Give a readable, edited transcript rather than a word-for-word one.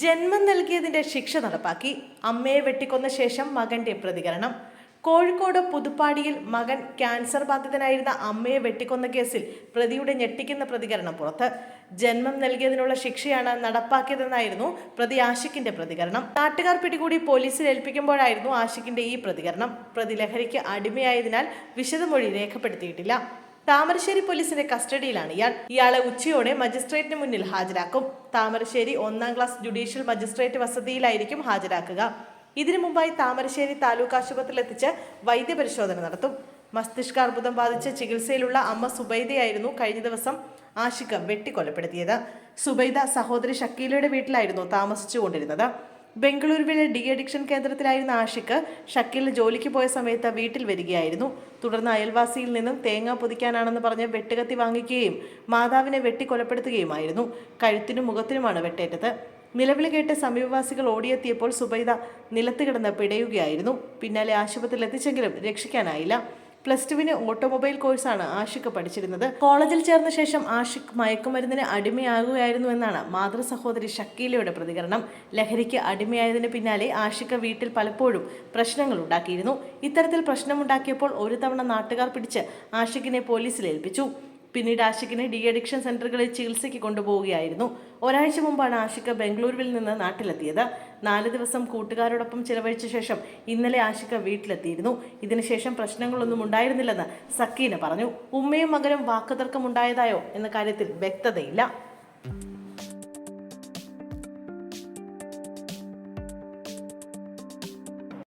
ജന്മം നൽകിയതിന്റെ ശിക്ഷ നടപ്പാക്കി. അമ്മയെ വെട്ടിക്കൊന്ന ശേഷം മകന്റെ പ്രതികരണം. കോഴിക്കോട് പുതുപ്പാടിയിൽ മകൻ ക്യാൻസർ ബാധിതനായിരുന്ന അമ്മയെ വെട്ടിക്കൊന്ന കേസിൽ പ്രതിയുടെ ഞെട്ടിക്കുന്ന പ്രതികരണം പുറത്ത്. ജന്മം നൽകിയതിനുള്ള ശിക്ഷയാണ് നടപ്പാക്കിയതെന്നായിരുന്നു പ്രതി ആഷിഖിന്റെ പ്രതികരണം. നാട്ടുകാർ പിടികൂടി പോലീസിൽ ഏൽപ്പിക്കുമ്പോഴായിരുന്നു ആഷിഖിന്റെ ഈ പ്രതികരണം. പ്രതി ലഹരിക്ക് അടിമയായതിനാൽ വിശദമൊഴി രേഖപ്പെടുത്തിയിട്ടില്ല. താമരശ്ശേരി പോലീസിന്റെ കസ്റ്റഡിയിലാണ് ഇയാളെ ഉച്ചയോടെ മജിസ്ട്രേറ്റിന് മുന്നിൽ ഹാജരാക്കും. താമരശ്ശേരി 1ാം ക്ലാസ് ജുഡീഷ്യൽ മജിസ്ട്രേറ്റ് വസതിയിലായിരിക്കും ഹാജരാക്കുക. ഇതിനു മുമ്പായി താമരശ്ശേരി താലൂക്ക് ആശുപത്രിയിൽ എത്തിച്ച് വൈദ്യപരിശോധന നടത്തും. മസ്തിഷ്കാർബുദം ബാധിച്ച് ചികിത്സയിലുള്ള അമ്മ സുബൈദയായിരുന്നു കഴിഞ്ഞ ദിവസം ആഷിഖ് വെട്ടിക്കൊലപ്പെടുത്തിയത്. സുബൈദ സഹോദരി ഷക്കീലയുടെ വീട്ടിലായിരുന്നു താമസിച്ചുകൊണ്ടിരുന്നത്. ബംഗളൂരുവിലെ ഡി അഡിക്ഷൻ കേന്ദ്രത്തിലായിരുന്ന ആഷിഖ് ഷക്കീൽ ജോലിക്ക് പോയ സമയത്ത് വീട്ടിൽ വരികയായിരുന്നു. തുടർന്ന് അയൽവാസിയിൽ നിന്നും തേങ്ങ പൊതിക്കാനാണെന്ന് പറഞ്ഞ് വെട്ടുകത്തി വാങ്ങിക്കുകയും മാതാവിനെ വെട്ടിക്കൊലപ്പെടുത്തുകയുമായിരുന്നു. കഴുത്തിനും മുഖത്തിനുമാണ് വെട്ടേറ്റത്. നിലവിളി കേട്ട് സമീപവാസികൾ ഓടിയെത്തിയപ്പോൾ സുബൈദ നിലത്ത് കിടന്ന് പിടയുകയായിരുന്നു. പിന്നാലെ ആശുപത്രിയിൽ എത്തിച്ചെങ്കിലും രക്ഷിക്കാനായില്ല. +2 ഓട്ടോമൊബൈൽ കോഴ്സാണ് ആഷിഖ് പഠിച്ചിരുന്നത്. കോളേജിൽ ചേർന്ന ശേഷം ആഷിഖ് മയക്കുമരുന്നിന് അടിമയാകുകയായിരുന്നുവെന്നാണ് മാതൃസഹോദരി ഷക്കീലയുടെ പ്രതികരണം. ലഹരിക്ക് അടിമയായതിന് പിന്നാലെ ആഷിഖ് വീട്ടിൽ പലപ്പോഴും പ്രശ്നങ്ങൾ ഉണ്ടാക്കിയിരുന്നു. ഇത്തരത്തിൽ പ്രശ്നമുണ്ടാക്കിയപ്പോൾ ഒരു തവണ നാട്ടുകാർ പിടിച്ച് ആഷിഖിനെ പോലീസിൽ ഏൽപ്പിച്ചു. പിന്നീട് ആഷിഖിനെ ഡി അഡിക്ഷൻ സെന്ററുകളിൽ ചികിത്സയ്ക്ക് കൊണ്ടുപോവുകയായിരുന്നു. ഒരാഴ്ച മുമ്പാണ് ആഷിഖ് ബംഗളൂരുവിൽ നിന്ന് നാട്ടിലെത്തിയത്. 4 ദിവസം കൂട്ടുകാരോടൊപ്പം ചിലവഴിച്ച ശേഷം ഇന്നലെ ആഷിഖ് വീട്ടിലെത്തിയിരുന്നു. ഇതിനുശേഷം പ്രശ്നങ്ങളൊന്നും ഉണ്ടായിരുന്നില്ലെന്ന് സക്കീന പറഞ്ഞു. ഉമ്മയും മകനും വാക്കുതർക്കമുണ്ടായതായോ എന്ന കാര്യത്തിൽ വ്യക്തതയില്ല.